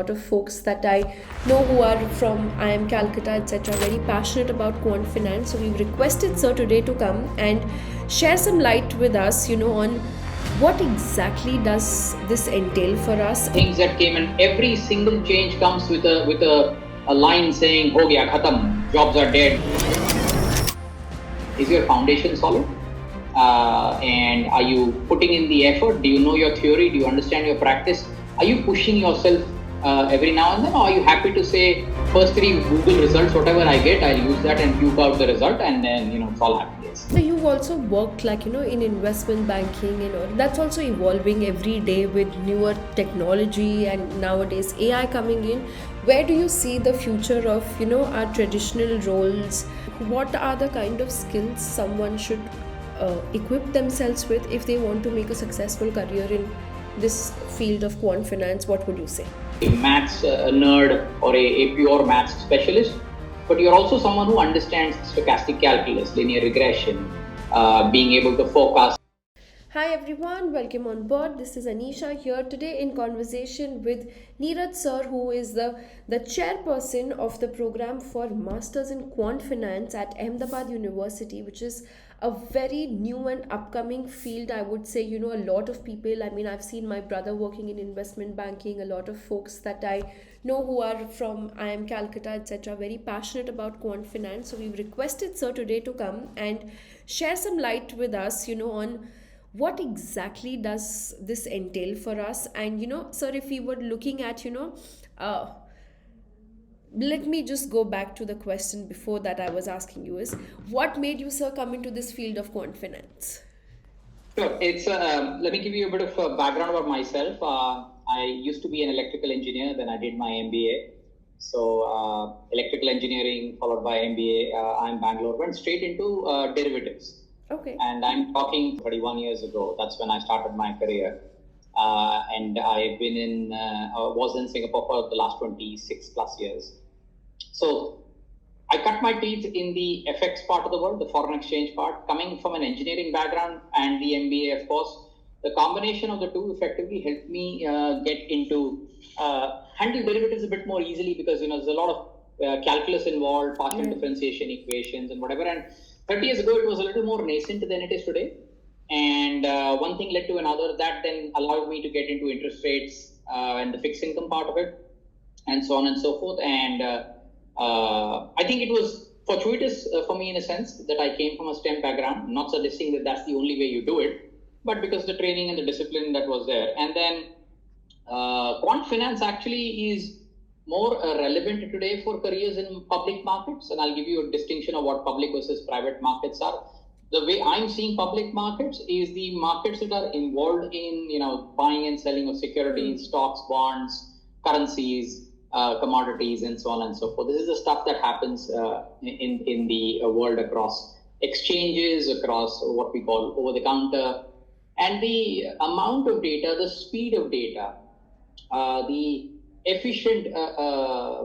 Lot of folks that I know who are from IIM Calcutta, etc., very passionate about Quant Finance. So we've requested Sir today to come and share some light with us, on what exactly does this entail for us. Things that came, and every single change comes with a line saying, "Ho gaya, khatam, jobs are dead." Is your foundation solid? And are you putting in the effort? Do you know your theory? Do you understand your practice? Are you pushing yourself every now and then, or are you happy to say, first 3 Google results, whatever I get, I'll use that and puke out the result, and then it's all happy. So you've also worked in investment banking, that's also evolving every day with newer technology and nowadays AI coming in. Where do you see the future of our traditional roles? What are the kind of skills someone should equip themselves with if they want to make a successful career in this field of quant finance? What would you say? A maths nerd or a pure maths specialist, but you're also someone who understands stochastic calculus, linear regression, being able to forecast. Hi everyone, welcome on board. This is Anisha here today in conversation with Niraj Sir, who is the chairperson of the program for Masters in Quant Finance at Ahmedabad University, which is a very new and upcoming field. I would say, a lot of people, I've seen my brother working in investment banking, a lot of folks that I know who are from IIM Calcutta, etc., very passionate about quant finance. So we've requested Sir today to come and share some light with us, on what exactly does this entail for us. And sir, if we were looking at let me just go back to the question before that I was asking you is, what made you, sir, come into this field of quant finance? Sure. It's let me give you a bit of a background about myself. I used to be an electrical engineer, then I did my MBA. So electrical engineering followed by MBA. I'm Bangalore, went straight into derivatives. Okay. And I'm talking 31 years ago. That's when I started my career. And I've been was in Singapore for the last 26 plus years. So I cut my teeth in the FX part of the world, the foreign exchange part, coming from an engineering background and the MBA, of course. The combination of the two effectively helped me get into handle derivatives a bit more easily, because there's a lot of calculus involved, partial differentiation equations and whatever. And 30 years ago, it was a little more nascent than it is today. And one thing led to another. That then allowed me to get into interest rates and the fixed income part of it, and so on and so forth. And I think it was fortuitous for me in a sense that I came from a STEM background, not suggesting that that's the only way you do it, but because the training and the discipline that was there. And then quant finance actually is more relevant today for careers in public markets. And I'll give you a distinction of what public versus private markets are. The way I'm seeing public markets is the markets that are involved in, buying and selling of securities, stocks, bonds, currencies, commodities, and so on and so forth. This is the stuff that happens in the world across exchanges, across what we call over-the-counter. And the amount of data, the speed of data, the efficient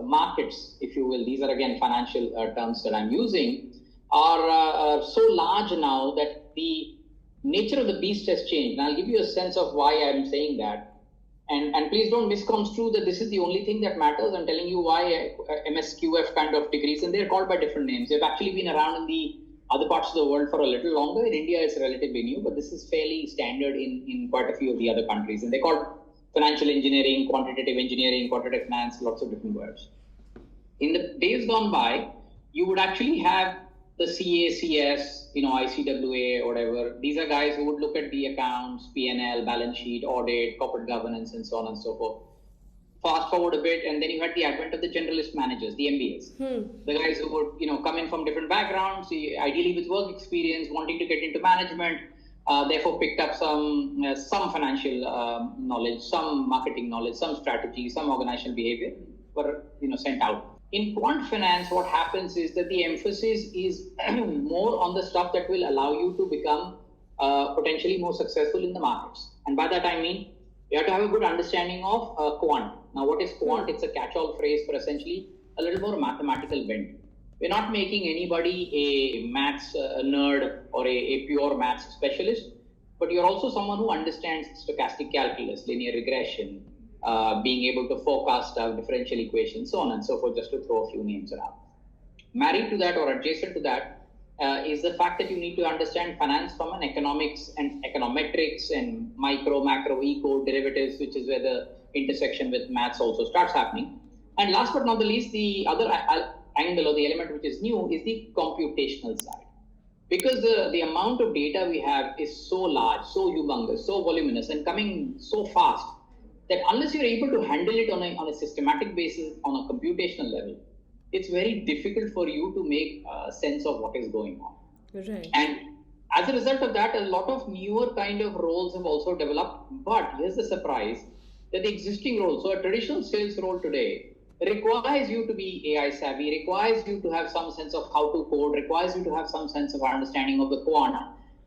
markets, if you will, these are again financial terms that I'm using, are so large now that the nature of the beast has changed. And I'll give you a sense of why I'm saying that. And please don't misconstrue that this is the only thing that matters. I'm telling you why MSQF kind of degrees, and they're called by different names. They've actually been around in the other parts of the world for a little longer. In India, it's relatively new, but this is fairly standard in quite a few of the other countries. And they're called financial engineering, quantitative engineering, quantitative finance, lots of different words. In the days gone by, you would actually have the CACS, ICWA, whatever. These are guys who would look at the accounts, P&L, balance sheet, audit, corporate governance, and so on and so forth. Fast forward a bit, and then you had the advent of the generalist managers, the MBAs. The guys who would, come in from different backgrounds, ideally with work experience, wanting to get into management, therefore picked up some financial knowledge, some marketing knowledge, some strategy, some organizational behavior, were sent out. In quant finance, what happens is that the emphasis is more on the stuff that will allow you to become potentially more successful in the markets. And by that I mean, you have to have a good understanding of quant. Now, what is quant? It's a catch-all phrase for essentially a little more mathematical bent. We're not making anybody a maths nerd or a pure maths specialist, but you're also someone who understands stochastic calculus, linear regression, being able to forecast differential equations, so on and so forth, just to throw a few names around. Married to that or adjacent to that is the fact that you need to understand finance from an economics and econometrics and micro, macro, eco, derivatives, which is where the intersection with maths also starts happening. And last but not the least, the other angle or the element which is new is the computational side. Because the amount of data we have is so large, so humongous, so voluminous, and coming so fast that unless you're able to handle it on a systematic basis, on a computational level, it's very difficult for you to make sense of what is going on. Right. And as a result of that, a lot of newer kind of roles have also developed. But here's the surprise, that the existing role, so a traditional sales role today, requires you to be AI savvy, requires you to have some sense of how to code, requires you to have some sense of understanding of the quant.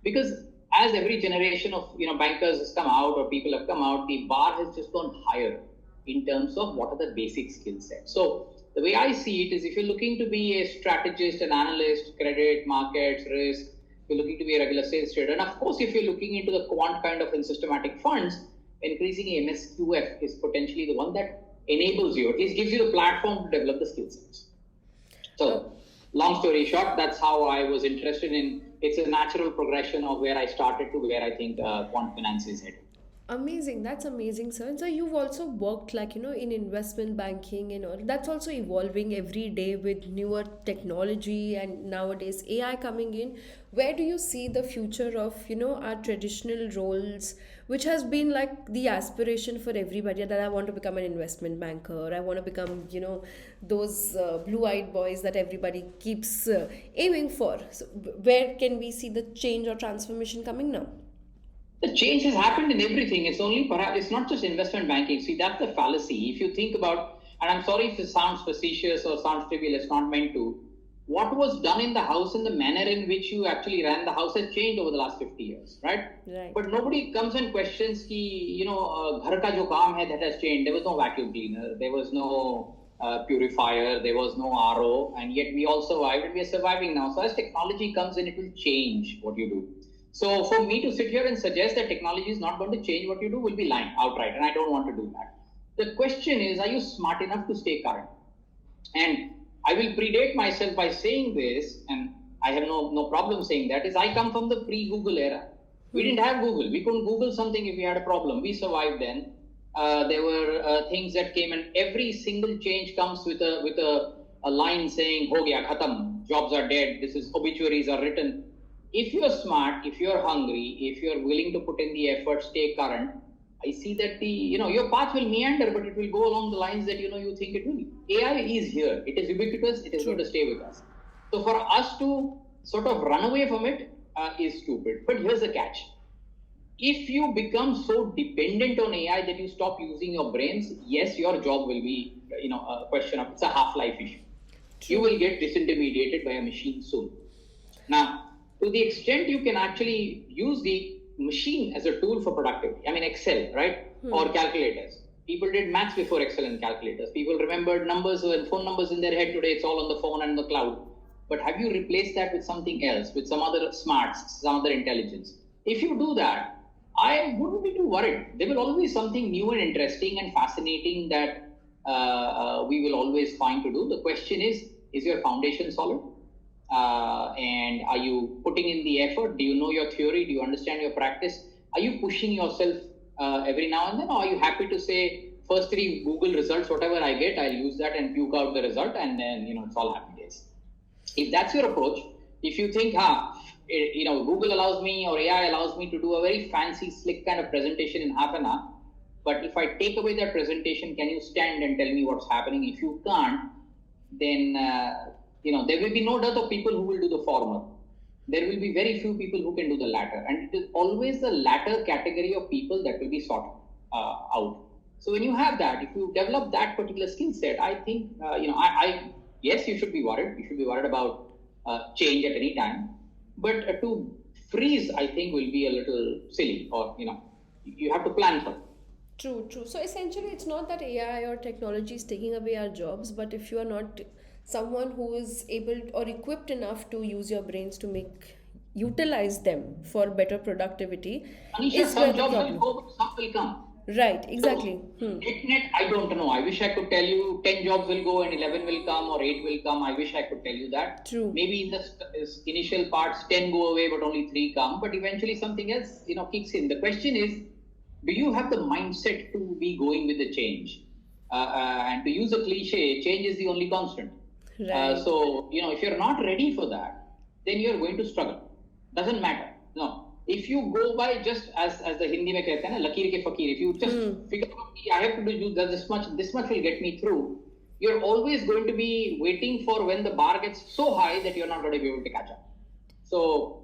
Because as every generation of bankers has come out or people have come out, the bar has just gone higher in terms of what are the basic skill sets. So the way I see it is, if you're looking to be a strategist, an analyst, credit, markets, risk, you're looking to be a regular sales trader, and of course, if you're looking into the quant kind of in systematic funds, increasingly MSQF is potentially the one that enables you, at least gives you the platform to develop the skill sets. So, long story short, that's how I was interested in. It's a natural progression of where I started to where I think Quant Finance is headed. Amazing. That's amazing, sir. And so you've also worked in investment banking and all. That's also evolving every day with newer technology and nowadays AI coming in. Where do you see the future of, our traditional roles, which has been like the aspiration for everybody that I want to become an investment banker, I want to become, those blue-eyed boys that everybody keeps aiming for. So where can we see the change or transformation coming now? The change has happened in everything. It's only perhaps, it's not just investment banking. See, that's the fallacy. If you think about, and I'm sorry if it sounds facetious or sounds trivial, it's not meant to. What was done in the house and the manner in which you actually ran the house has changed over the last 50 years, right? Right. But nobody comes and questions ki, ghar ka jo kaam hai, that has changed. There was no vacuum cleaner, there was no purifier, there was no RO, and yet we all survived and we are surviving now. So as technology comes in, it will change what you do. So for me to sit here and suggest that technology is not going to change what you do will be lying outright, and I don't want to do that. The question is, are you smart enough to stay current? And I will predate myself by saying this, and I have no problem saying that, is I come from the pre-Google era. We didn't have Google. We couldn't Google something if we had a problem. We survived then. There were things that came, and every single change comes with a line saying, "Ho gaya, khatam, jobs are dead, this is obituaries are written." If you're smart, if you're hungry, if you're willing to put in the effort, stay current, I see that your path will meander, but it will go along the lines that you think it will. AI is here. It is ubiquitous. It is going to stay with us. So for us to sort of run away from it is stupid. But here's the catch. If you become so dependent on AI that you stop using your brains, yes, your job will be, a question of, it's a half-life issue. You will get disintermediated by a machine soon. Now, to the extent you can actually use the machine as a tool for productivity, I mean Excel, right? Or calculators. People did maths before Excel and calculators. People remembered numbers and phone numbers in their head. Today it's all on the phone and the cloud. But have you replaced that with something else, with some other smarts, some other intelligence? If you do that, I wouldn't be too worried. There will always be something new and interesting and fascinating that we will always find to do. The question is your foundation solid? And are you putting in the effort? Do you know your theory? Do you understand your practice? Are you pushing yourself every now and then? Or are you happy to say, first 3 Google results, whatever I get, I'll use that and puke out the result, and then, it's all happy days. If that's your approach, if you think, Google allows me or AI allows me to do a very fancy, slick kind of presentation in half an hour, but if I take away that presentation, can you stand and tell me what's happening? If you can't, then there will be no doubt of people who will do the former. There will be very few people who can do the latter. And it is always the latter category of people that will be sought out. So when you have that, if you develop that particular skill set, I think, yes, you should be worried. You should be worried about change at any time. But to freeze, I think, will be a little silly, or, you have to plan for it. True. So essentially, it's not that AI or technology is taking away our jobs, but if you are not someone who is able or equipped enough to use your brains to utilize them for better productivity, Anisha, is where some the jobs will problem. go, but some will come. Right, So, exactly. net, I don't know. I wish I could tell you 10 jobs will go and 11 will come or 8 will come. I wish I could tell you that. True. Maybe in the initial parts, 10 go away, but only 3 come. But eventually something else, kicks in. The question is, do you have the mindset to be going with the change? And to use a cliche, change is the only constant. Right. If you're not ready for that, then you're going to struggle. Doesn't matter. No. If you go by just as the Hindi में कहते हैं ना लकीर के फकीर, if you just figure out I have to do this much will get me through, you're always going to be waiting for when the bar gets so high that you're not going to be able to catch up. So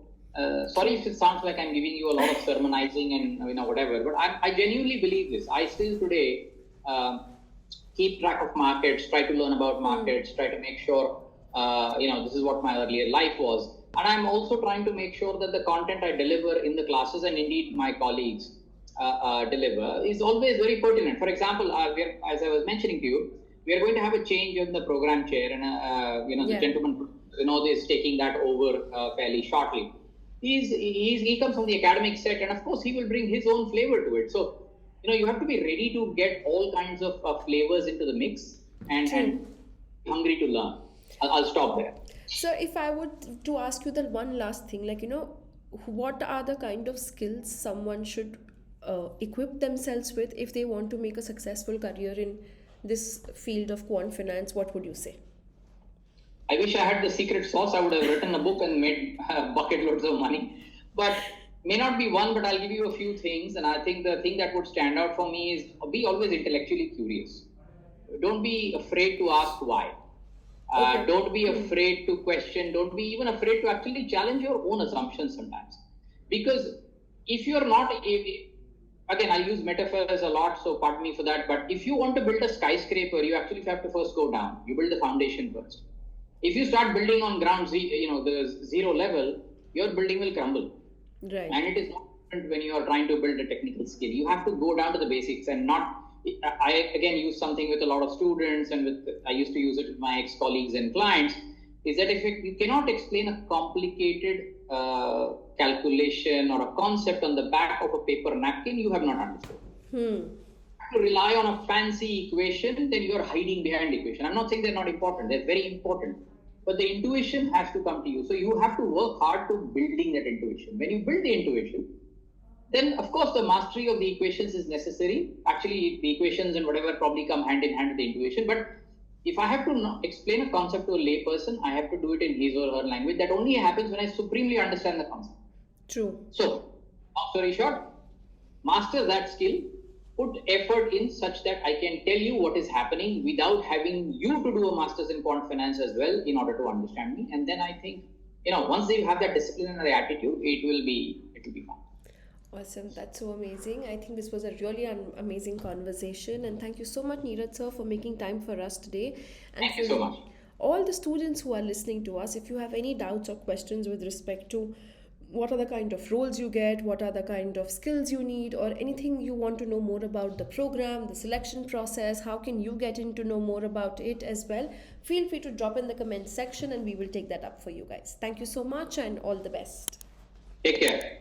sorry if it sounds like I'm giving you a lot of sermonizing and whatever, but I genuinely believe this. I still today keep track of markets, try to learn about markets, try to make sure this is what my earlier life was. And I'm also trying to make sure that the content I deliver in the classes and indeed my colleagues deliver is always very pertinent. For example, as I was mentioning to you, we are going to have a change in the program chair, and the gentleman is taking that over fairly shortly. He comes from the academic set, and of course he will bring his own flavor to it. So you have to be ready to get all kinds of flavors into the mix and hungry to learn. I'll stop there. So if I would to ask you the one last thing, what are the kind of skills someone should equip themselves with if they want to make a successful career in this field of quant finance? What would you say? I wish I had the secret sauce. I would have written a book and made bucket loads of money. But may not be one, but I'll give you a few things. And I think the thing that would stand out for me is be always intellectually curious. Don't be afraid to ask why. Don't be afraid to question. Don't be even afraid to actually challenge your own assumptions sometimes. Because if you're not, again, I use metaphors a lot, so pardon me for that. But if you want to build a skyscraper, you actually have to first go down. You build the foundation first. If you start building on ground, the zero level, your building will crumble. Right. And it is not different when you are trying to build a technical skill. You have to go down to the basics and not. I again use something with a lot of students, and I used to use it with my ex-colleagues and clients, is that if you cannot explain a complicated calculation or a concept on the back of a paper napkin, you have not understood. To rely on a fancy equation, then you're hiding behind the equation. I'm not saying they're not important, they're very important. But the intuition has to come to you. So you have to work hard to building that intuition. When you build the intuition, then of course the mastery of the equations is necessary. Actually, the equations and whatever probably come hand in hand with the intuition. But if I have to explain a concept to a layperson, I have to do it in his or her language. That only happens when I supremely understand the concept. True. So, long story short, master that skill, put effort in such that I can tell you what is happening without having you to do a master's in quant finance as well in order to understand me. And then I think, once you have that discipline and the attitude, it will be fun. Awesome. That's so amazing. I think this was a really amazing conversation. And thank you so much, Niraj Sir, for making time for us today. And thank you so much. All the students who are listening to us, if you have any doubts or questions with respect to what are the kind of roles you get, what are the kind of skills you need, or anything you want to know more about the program, the selection process, how can you get in to know more about it as well, feel free to drop in the comment section and we will take that up for you guys. Thank you so much and all the best. Take care.